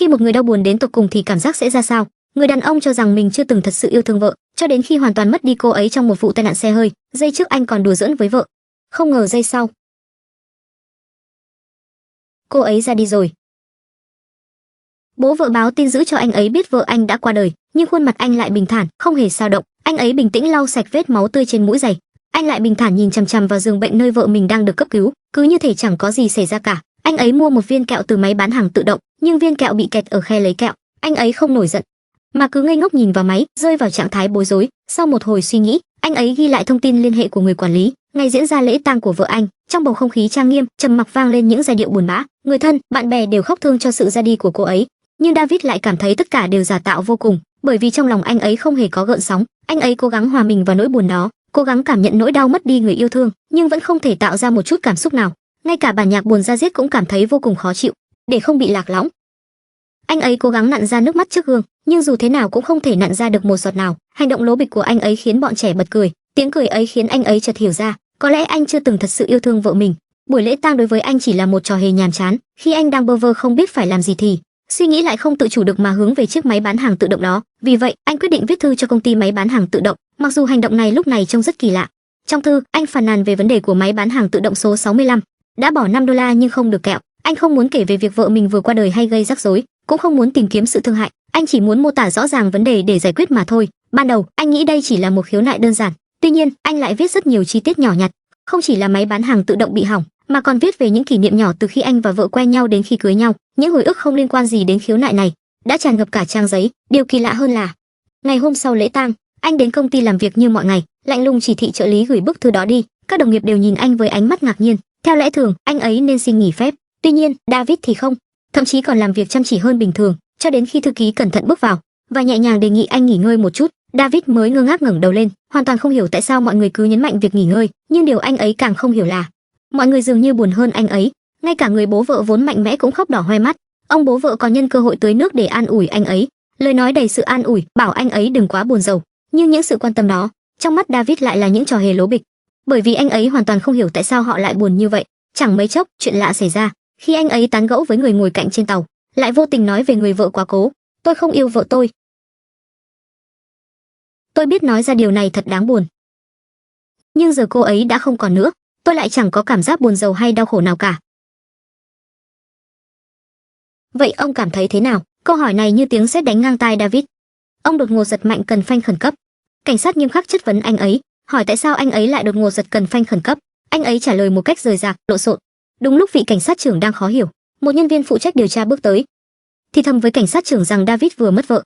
Khi một người đau buồn đến tột cùng thì cảm giác sẽ ra sao? Người đàn ông cho rằng mình chưa từng thật sự yêu thương vợ, cho đến khi hoàn toàn mất đi cô ấy trong một vụ tai nạn xe hơi. Giây trước anh còn đùa giỡn với vợ, không ngờ giây sau cô ấy ra đi rồi. Bố vợ báo tin dữ cho anh ấy biết vợ anh đã qua đời, nhưng khuôn mặt anh lại bình thản, không hề dao động. Anh ấy bình tĩnh lau sạch vết máu tươi trên mũi giày. Anh lại bình thản nhìn chằm chằm vào giường bệnh nơi vợ mình đang được cấp cứu, cứ như thể chẳng có gì xảy ra cả. Anh ấy mua một viên kẹo từ máy bán hàng tự động, nhưng viên kẹo bị kẹt ở khe lấy kẹo. Anh ấy không nổi giận, mà cứ ngây ngốc nhìn vào máy, rơi vào trạng thái bối rối. Sau một hồi suy nghĩ, anh ấy ghi lại thông tin liên hệ của người quản lý. Ngày diễn ra lễ tang của vợ anh, trong bầu không khí trang nghiêm, trầm mặc vang lên những giai điệu buồn bã. Người thân, bạn bè đều khóc thương cho sự ra đi của cô ấy, nhưng David lại cảm thấy tất cả đều giả tạo vô cùng, bởi vì trong lòng anh ấy không hề có gợn sóng. Anh ấy cố gắng hòa mình vào nỗi buồn đó, cố gắng cảm nhận nỗi đau mất đi người yêu thương, nhưng vẫn không thể tạo ra một chút cảm xúc nào. Ngay cả bản nhạc buồn da diết cũng cảm thấy vô cùng khó chịu. Để không bị lạc lõng, anh ấy cố gắng nặn ra nước mắt trước gương, nhưng dù thế nào cũng không thể nặn ra được một giọt nào. Hành động lố bịch của anh ấy khiến bọn trẻ bật cười, tiếng cười ấy khiến anh ấy chợt hiểu ra, có lẽ anh chưa từng thật sự yêu thương vợ mình. Buổi lễ tang đối với anh chỉ là một trò hề nhàm chán. Khi anh đang bơ vơ không biết phải làm gì thì suy nghĩ lại không tự chủ được mà hướng về chiếc máy bán hàng tự động đó. Vì vậy, anh quyết định viết thư cho công ty máy bán hàng tự động, mặc dù hành động này lúc này trông rất kỳ lạ. Trong thư, anh phàn nàn về vấn đề của máy bán hàng tự động số 65. Đã bỏ $5 nhưng không được kẹo. Anh không muốn kể về việc vợ mình vừa qua đời hay gây rắc rối, cũng không muốn tìm kiếm sự thương hại. Anh chỉ muốn mô tả rõ ràng vấn đề để giải quyết mà thôi. Ban đầu, anh nghĩ đây chỉ là một khiếu nại đơn giản. Tuy nhiên, anh lại viết rất nhiều chi tiết nhỏ nhặt. Không chỉ là máy bán hàng tự động bị hỏng, mà còn viết về những kỷ niệm nhỏ từ khi anh và vợ quen nhau đến khi cưới nhau. Những hồi ức không liên quan gì đến khiếu nại này đã tràn ngập cả trang giấy. Điều kỳ lạ hơn là, ngày hôm sau lễ tang, anh đến công ty làm việc như mọi ngày, lạnh lùng chỉ thị trợ lý gửi bức thư đó đi. Các đồng nghiệp đều nhìn anh với ánh mắt ngạc nhiên. Theo lẽ thường, anh ấy nên xin nghỉ phép. Tuy nhiên, David thì không, thậm chí còn làm việc chăm chỉ hơn bình thường, cho đến khi thư ký cẩn thận bước vào và nhẹ nhàng đề nghị anh nghỉ ngơi một chút, David mới ngơ ngác ngẩng đầu lên, hoàn toàn không hiểu tại sao mọi người cứ nhấn mạnh việc nghỉ ngơi, nhưng điều anh ấy càng không hiểu là mọi người dường như buồn hơn anh ấy. Ngay cả người bố vợ vốn mạnh mẽ cũng khóc đỏ hoe mắt. Ông bố vợ còn nhân cơ hội tưới nước để an ủi anh ấy, lời nói đầy sự an ủi, bảo anh ấy đừng quá buồn rầu. Nhưng những sự quan tâm đó, trong mắt David lại là những trò hề lố bịch, bởi vì anh ấy hoàn toàn không hiểu tại sao họ lại buồn như vậy. Chẳng mấy chốc, chuyện lạ xảy ra. Khi anh ấy tán gẫu với người ngồi cạnh trên tàu, lại vô tình nói về người vợ quá cố. Tôi không yêu vợ tôi. Tôi biết nói ra điều này thật đáng buồn, nhưng giờ cô ấy đã không còn nữa. Tôi lại chẳng có cảm giác buồn rầu hay đau khổ nào cả. Vậy ông cảm thấy thế nào? Câu hỏi này như tiếng sét đánh ngang tai David. Ông đột ngột giật mạnh cần phanh khẩn cấp. Cảnh sát nghiêm khắc chất vấn anh ấy, hỏi tại sao anh ấy lại đột ngột giật cần phanh khẩn cấp. Anh ấy trả lời một cách rời rạc, lộn xộn. Đúng lúc vị cảnh sát trưởng đang khó hiểu, một nhân viên phụ trách điều tra bước tới, thì thầm với cảnh sát trưởng rằng David vừa mất vợ.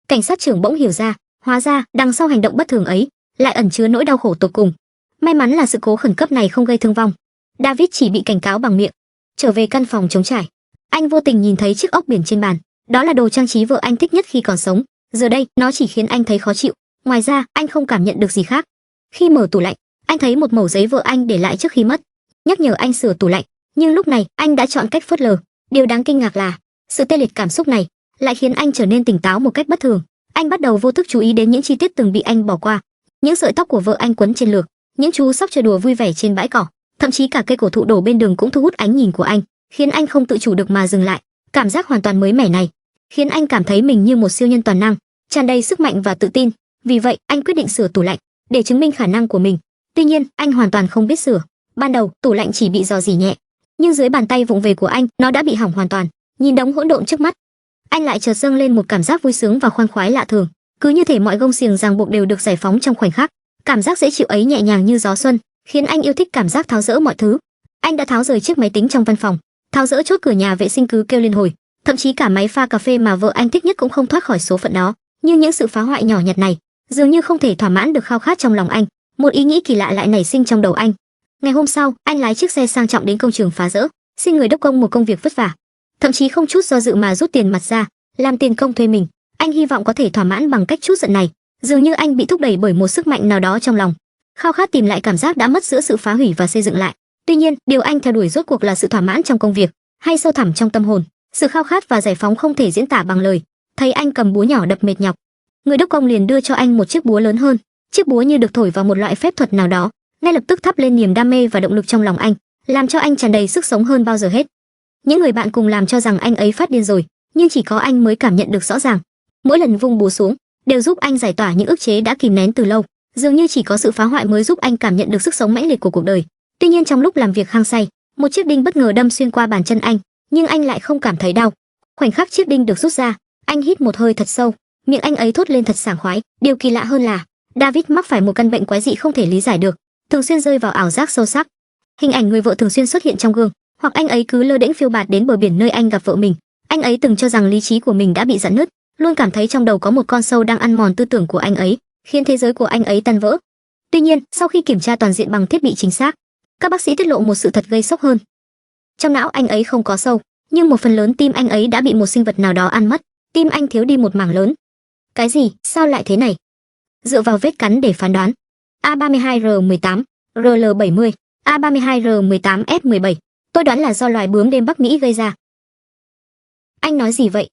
Cảnh sát trưởng bỗng hiểu ra, hóa ra đằng sau hành động bất thường ấy lại ẩn chứa nỗi đau khổ tột cùng. May mắn là sự cố khẩn cấp này không gây thương vong. David chỉ bị cảnh cáo bằng miệng. Trở về căn phòng trống trải, anh vô tình nhìn thấy chiếc ốc biển trên bàn. Đó là đồ trang trí vợ anh thích nhất khi còn sống. Giờ đây, nó chỉ khiến anh thấy khó chịu. Ngoài ra, anh không cảm nhận được gì khác. Khi mở tủ lạnh, anh thấy một mẩu giấy vợ anh để lại trước khi mất, nhắc nhở anh sửa tủ lạnh. Nhưng lúc này, anh đã chọn cách phớt lờ. Điều đáng kinh ngạc là, sự tê liệt cảm xúc này lại khiến anh trở nên tỉnh táo một cách bất thường. Anh bắt đầu vô thức chú ý đến những chi tiết từng bị anh bỏ qua. Những sợi tóc của vợ anh quấn trên lược, những chú sóc chơi đùa vui vẻ trên bãi cỏ, thậm chí cả cây cổ thụ đổ bên đường cũng thu hút ánh nhìn của anh, khiến anh không tự chủ được mà dừng lại. Cảm giác hoàn toàn mới mẻ này khiến anh cảm thấy mình như một siêu nhân toàn năng, tràn đầy sức mạnh và tự tin. Vì vậy, anh quyết định sửa tủ lạnh để chứng minh khả năng của mình. Tuy nhiên, anh hoàn toàn không biết sửa. Ban đầu, tủ lạnh chỉ bị rò rỉ nhẹ, nhưng dưới bàn tay vụng về của anh, nó đã bị hỏng hoàn toàn. Nhìn đống hỗn độn trước mắt, anh lại chợt dâng lên một cảm giác vui sướng và khoan khoái lạ thường, cứ như thể mọi gông xiềng ràng buộc đều được giải phóng trong khoảnh khắc. Cảm giác dễ chịu ấy nhẹ nhàng như gió xuân, khiến anh yêu thích cảm giác tháo dỡ mọi thứ. Anh đã tháo rời chiếc máy tính trong văn phòng, tháo dỡ chốt cửa nhà vệ sinh cứ kêu liên hồi, thậm chí cả máy pha cà phê mà vợ anh thích nhất cũng không thoát khỏi số phận đó. Nhưng những sự phá hoại nhỏ nhặt này dường như không thể thỏa mãn được khao khát trong lòng anh. Một ý nghĩ kỳ lạ lại nảy sinh trong đầu anh. Ngày hôm sau, anh lái chiếc xe sang trọng đến công trường phá rỡ, xin người đốc công một công việc vất vả, thậm chí không chút do dự mà rút tiền mặt ra, làm tiền công thuê mình. Anh hy vọng có thể thỏa mãn bằng cách trút giận này. Dường như anh bị thúc đẩy bởi một sức mạnh nào đó trong lòng, khao khát tìm lại cảm giác đã mất giữa sự phá hủy và xây dựng lại. Tuy nhiên, điều anh theo đuổi rốt cuộc là sự thỏa mãn trong công việc, hay sâu thẳm trong tâm hồn. Sự khao khát và giải phóng không thể diễn tả bằng lời. Thấy anh cầm búa nhỏ đập mệt nhọc, người đốc công liền đưa cho anh một chiếc búa lớn hơn. Chiếc búa như được thổi vào một loại phép thuật nào đó, ngay lập tức thắp lên niềm đam mê và động lực trong lòng anh, làm cho anh tràn đầy sức sống hơn bao giờ hết. Những người bạn cùng làm cho rằng anh ấy phát điên rồi, nhưng chỉ có anh mới cảm nhận được rõ ràng. Mỗi lần vung búa xuống đều giúp anh giải tỏa những ức chế đã kìm nén từ lâu, dường như chỉ có sự phá hoại mới giúp anh cảm nhận được sức sống mãnh liệt của cuộc đời. Tuy nhiên trong lúc làm việc hăng say, một chiếc đinh bất ngờ đâm xuyên qua bàn chân anh, nhưng anh lại không cảm thấy đau. Khoảnh khắc chiếc đinh được rút ra, anh hít một hơi thật sâu, miệng anh ấy thốt lên thật sảng khoái. Điều kỳ lạ hơn là David mắc phải một căn bệnh quái dị không thể lý giải được, thường xuyên rơi vào ảo giác sâu sắc. Hình ảnh người vợ thường xuyên xuất hiện trong gương, hoặc anh ấy cứ lơ đễnh phiêu bạt đến bờ biển nơi anh gặp vợ mình. Anh ấy từng cho rằng lý trí của mình đã bị rạn nứt, luôn cảm thấy trong đầu có một con sâu đang ăn mòn tư tưởng của anh ấy, khiến thế giới của anh ấy tan vỡ. Tuy nhiên, sau khi kiểm tra toàn diện bằng thiết bị chính xác, các bác sĩ tiết lộ một sự thật gây sốc hơn. Trong não anh ấy không có sâu, nhưng một phần lớn tim anh ấy đã bị một sinh vật nào đó ăn mất. Tim anh thiếu đi một mảng lớn. Cái gì? Sao lại thế này? Dựa vào vết cắn để phán đoán. A32R18, RL70, A32R18F17. Tôi đoán là do loài bướm đêm Bắc Mỹ gây ra. Anh nói gì vậy?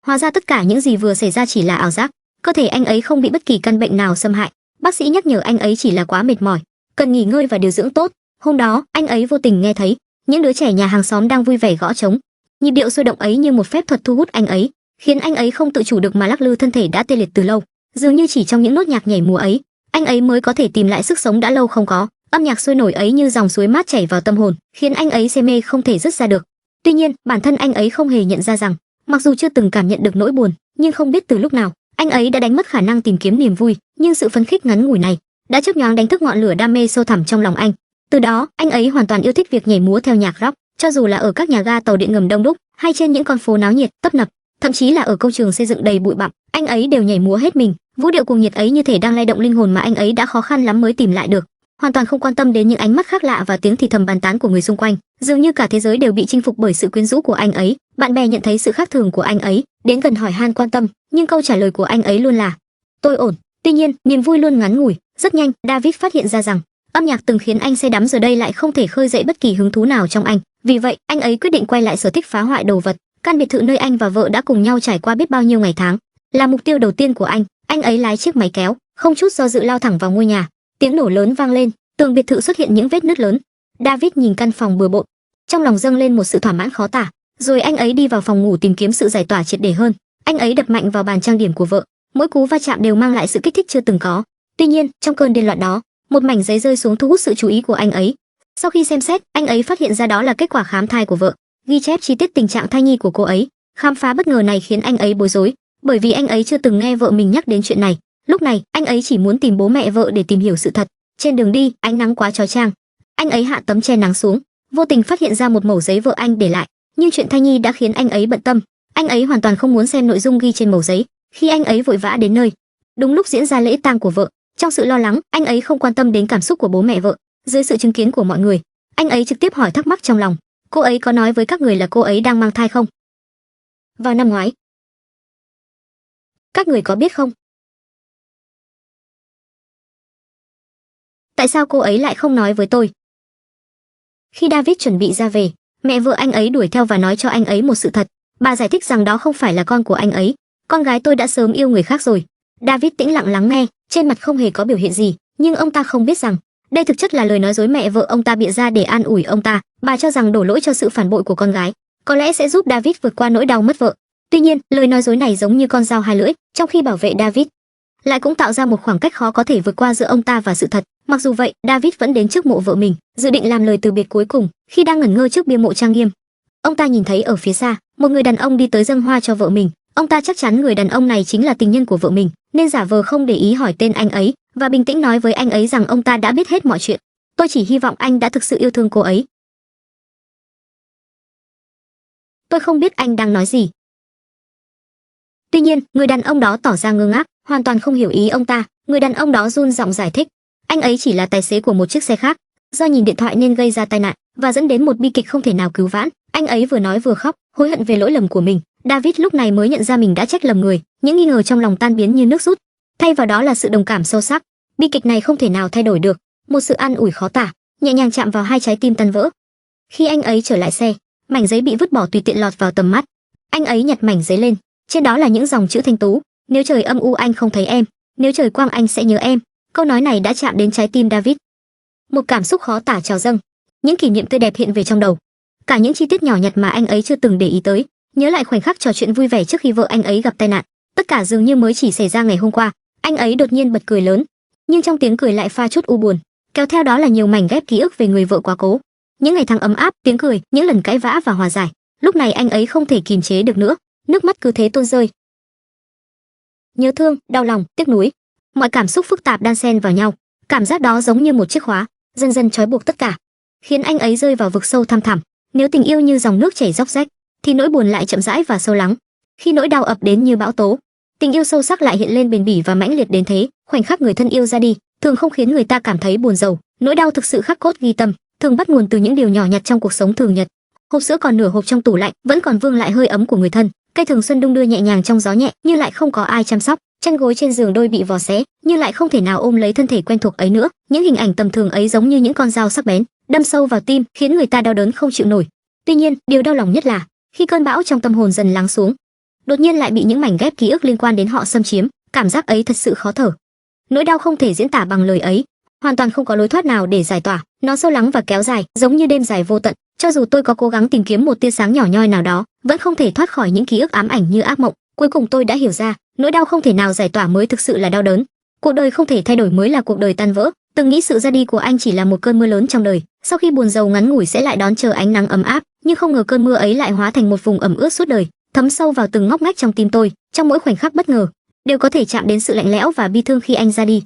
Hóa ra tất cả những gì vừa xảy ra chỉ là ảo giác. Cơ thể anh ấy không bị bất kỳ căn bệnh nào xâm hại. Bác sĩ nhắc nhở anh ấy chỉ là quá mệt mỏi, cần nghỉ ngơi và điều dưỡng tốt. Hôm đó, anh ấy vô tình nghe thấy những đứa trẻ nhà hàng xóm đang vui vẻ gõ trống. Nhịp điệu sôi động ấy như một phép thuật thu hút anh ấy, khiến anh ấy không tự chủ được mà lắc lư thân thể đã tê liệt từ lâu. Dường như chỉ trong những nốt nhạc nhảy múa ấy, anh ấy mới có thể tìm lại sức sống đã lâu không có. Âm nhạc sôi nổi ấy như dòng suối mát chảy vào tâm hồn, khiến anh ấy say mê không thể dứt ra được. Tuy nhiên, bản thân anh ấy không hề nhận ra rằng, mặc dù chưa từng cảm nhận được nỗi buồn, nhưng không biết từ lúc nào, anh ấy đã đánh mất khả năng tìm kiếm niềm vui. Nhưng sự phấn khích ngắn ngủi này đã chớp nhoáng đánh thức ngọn lửa đam mê sâu thẳm trong lòng anh. Từ đó, anh ấy hoàn toàn yêu thích việc nhảy múa theo nhạc rock, cho dù là ở các nhà ga tàu điện ngầm đông đúc, hay trên những con phố náo nhiệt tấp nập, thậm chí là ở công trường xây dựng đầy bụi bặm, anh ấy đều nhảy múa hết mình. Vũ điệu cuồng nhiệt ấy như thể đang lay động linh hồn mà anh ấy đã khó khăn lắm mới tìm lại được, hoàn toàn không quan tâm đến những ánh mắt khác lạ và tiếng thì thầm bàn tán của người xung quanh. Dường như cả thế giới đều bị chinh phục bởi sự quyến rũ của anh ấy. Bạn bè nhận thấy sự khác thường của anh ấy, đến gần hỏi han quan tâm, nhưng câu trả lời của anh ấy luôn là tôi ổn. Tuy nhiên, niềm vui luôn ngắn ngủi. Rất nhanh, David phát hiện ra rằng âm nhạc từng khiến anh say đắm giờ đây lại không thể khơi dậy bất kỳ hứng thú nào trong anh. Vì vậy, anh ấy quyết định quay lại sở thích phá hoại đồ vật. Căn biệt thự nơi anh và vợ đã cùng nhau trải qua biết bao nhiêu ngày tháng là mục tiêu đầu tiên của anh. Anh ấy lái chiếc máy kéo, không chút do dự lao thẳng vào ngôi nhà. Tiếng nổ lớn vang lên, tường biệt thự xuất hiện những vết nứt lớn. David nhìn căn phòng bừa bộn, trong lòng dâng lên một sự thỏa mãn khó tả. Rồi anh ấy đi vào phòng ngủ tìm kiếm sự giải tỏa triệt để hơn. Anh ấy đập mạnh vào bàn trang điểm của vợ, mỗi cú va chạm đều mang lại sự kích thích chưa từng có. Tuy nhiên, trong cơn điên loạn đó, một mảnh giấy rơi xuống thu hút sự chú ý của anh ấy. Sau khi xem xét, anh ấy phát hiện ra đó là kết quả khám thai của vợ, ghi chép chi tiết tình trạng thai nhi của cô ấy. Khám phá bất ngờ này khiến anh ấy bối rối, bởi vì anh ấy chưa từng nghe vợ mình nhắc đến chuyện này. Lúc này, anh ấy chỉ muốn tìm bố mẹ vợ để tìm hiểu sự thật. Trên đường đi, ánh nắng quá chói chang. Anh ấy hạ tấm che nắng xuống, vô tình phát hiện ra một mẩu giấy vợ anh để lại, nhưng chuyện thai nhi đã khiến anh ấy bận tâm. Anh ấy hoàn toàn không muốn xem nội dung ghi trên mẩu giấy. Khi anh ấy vội vã đến nơi, đúng lúc diễn ra lễ tang của vợ, trong sự lo lắng, anh ấy không quan tâm đến cảm xúc của bố mẹ vợ. Dưới sự chứng kiến của mọi người, anh ấy trực tiếp hỏi thắc mắc trong lòng, cô ấy có nói với các người là cô ấy đang mang thai không? Vào năm ngoái, các người có biết không? Tại sao cô ấy lại không nói với tôi? Khi David chuẩn bị ra về, mẹ vợ anh ấy đuổi theo và nói cho anh ấy một sự thật. Bà giải thích rằng đó không phải là con của anh ấy. Con gái tôi đã sớm yêu người khác rồi. David tĩnh lặng lắng nghe, trên mặt không hề có biểu hiện gì, nhưng ông ta không biết rằng đây thực chất là lời nói dối mẹ vợ ông ta bịa ra để an ủi ông ta. Bà cho rằng đổ lỗi cho sự phản bội của con gái có lẽ sẽ giúp David vượt qua nỗi đau mất vợ. Tuy nhiên, lời nói dối này giống như con dao hai lưỡi, trong khi bảo vệ David, lại cũng tạo ra một khoảng cách khó có thể vượt qua giữa ông ta và sự thật. Mặc dù vậy, David vẫn đến trước mộ vợ mình, dự định làm lời từ biệt cuối cùng. Khi đang ngẩn ngơ trước bia mộ trang nghiêm, ông ta nhìn thấy ở phía xa một người đàn ông đi tới dâng hoa cho vợ mình. Ông ta chắc chắn người đàn ông này chính là tình nhân của vợ mình, nên giả vờ không để ý hỏi tên anh ấy và bình tĩnh nói với anh ấy rằng ông ta đã biết hết mọi chuyện. Tôi chỉ hy vọng anh đã thực sự yêu thương cô ấy. Tôi không biết anh đang nói gì. Tuy nhiên, người đàn ông đó tỏ ra ngơ ngác, hoàn toàn không hiểu ý ông ta. Người đàn ông đó run giọng giải thích, anh ấy chỉ là tài xế của một chiếc xe khác, do nhìn điện thoại nên gây ra tai nạn và dẫn đến một bi kịch không thể nào cứu vãn. Anh ấy vừa nói vừa khóc, hối hận về lỗi lầm của mình. David lúc này mới nhận ra mình đã trách lầm người, những nghi ngờ trong lòng tan biến như nước rút, thay vào đó là sự đồng cảm sâu sắc. Bi kịch này không thể nào thay đổi được, một sự an ủi khó tả, nhẹ nhàng chạm vào hai trái tim tan vỡ. Khi anh ấy trở lại xe, mảnh giấy bị vứt bỏ tùy tiện lọt vào tầm mắt. Anh ấy nhặt mảnh giấy lên, trên đó là những dòng chữ thanh tú: nếu trời âm u anh không thấy em, nếu trời quang anh sẽ nhớ em. Câu nói này đã chạm đến trái tim David. Một cảm xúc khó tả trào dâng, những kỷ niệm tươi đẹp hiện về trong đầu, cả những chi tiết nhỏ nhặt mà anh ấy chưa từng để ý tới. nhớ lại khoảnh khắc trò chuyện vui vẻ trước khi vợ anh ấy gặp tai nạn, tất cả dường như mới chỉ xảy ra ngày hôm qua. Anh ấy đột nhiên bật cười lớn, nhưng trong tiếng cười lại pha chút u buồn, kéo theo đó là nhiều mảnh ghép ký ức về người vợ quá cố. Những ngày tháng ấm áp, tiếng cười, những lần cãi vã và hòa giải. Lúc này anh ấy không thể kìm chế được nữa, nước mắt cứ thế tuôn rơi. Nhớ thương, đau lòng, tiếc nuối, mọi cảm xúc phức tạp đan xen vào nhau. Cảm giác đó giống như một chiếc khóa, dần dần trói buộc tất cả, khiến anh ấy rơi vào vực sâu thăm thẳm. Nếu tình yêu như dòng nước chảy róc rách, thì nỗi buồn lại chậm rãi và sâu lắng. Khi nỗi đau ập đến như bão tố, tình yêu sâu sắc lại hiện lên bền bỉ và mãnh liệt đến thế. Khoảnh khắc người thân yêu ra đi, thường không khiến người ta cảm thấy buồn rầu. Nỗi đau thực sự khắc cốt ghi tâm, thường bắt nguồn từ những điều nhỏ nhặt trong cuộc sống thường nhật. Hộp sữa còn nửa hộp trong tủ lạnh, vẫn còn vương lại hơi ấm của người thân. Cây thường xuân đung đưa nhẹ nhàng trong gió nhẹ, nhưng lại không có ai chăm sóc. Chân gối trên giường đôi bị vò xé, nhưng lại không thể nào ôm lấy thân thể quen thuộc ấy nữa. Những hình ảnh tầm thường ấy giống như những con dao sắc bén, đâm sâu vào tim, khiến người ta đau đớn không chịu nổi. Tuy nhiên, điều đau lòng nhất là khi cơn bão trong tâm hồn dần lắng xuống, đột nhiên lại bị những mảnh ghép ký ức liên quan đến họ xâm chiếm. Cảm giác ấy thật sự khó thở. Nỗi đau không thể diễn tả bằng lời ấy, hoàn toàn không có lối thoát nào để giải tỏa. Nó sâu lắng và kéo dài, giống như đêm dài vô tận. Cho dù tôi có cố gắng tìm kiếm một tia sáng nhỏ nhoi nào đó, vẫn không thể thoát khỏi những ký ức ám ảnh như ác mộng. Cuối cùng tôi đã hiểu ra, nỗi đau không thể nào giải tỏa mới thực sự là đau đớn. Cuộc đời không thể thay đổi mới là cuộc đời tan vỡ. Từng nghĩ sự ra đi của anh chỉ là một cơn mưa lớn trong đời, sau khi buồn rầu ngắn ngủi sẽ lại đón chờ ánh nắng ấm áp, nhưng không ngờ cơn mưa ấy lại hóa thành một vùng ẩm ướt suốt đời, thấm sâu vào từng ngóc ngách trong tim tôi. Trong mỗi khoảnh khắc bất ngờ, đều có thể chạm đến sự lạnh lẽo và bi thương khi anh ra đi.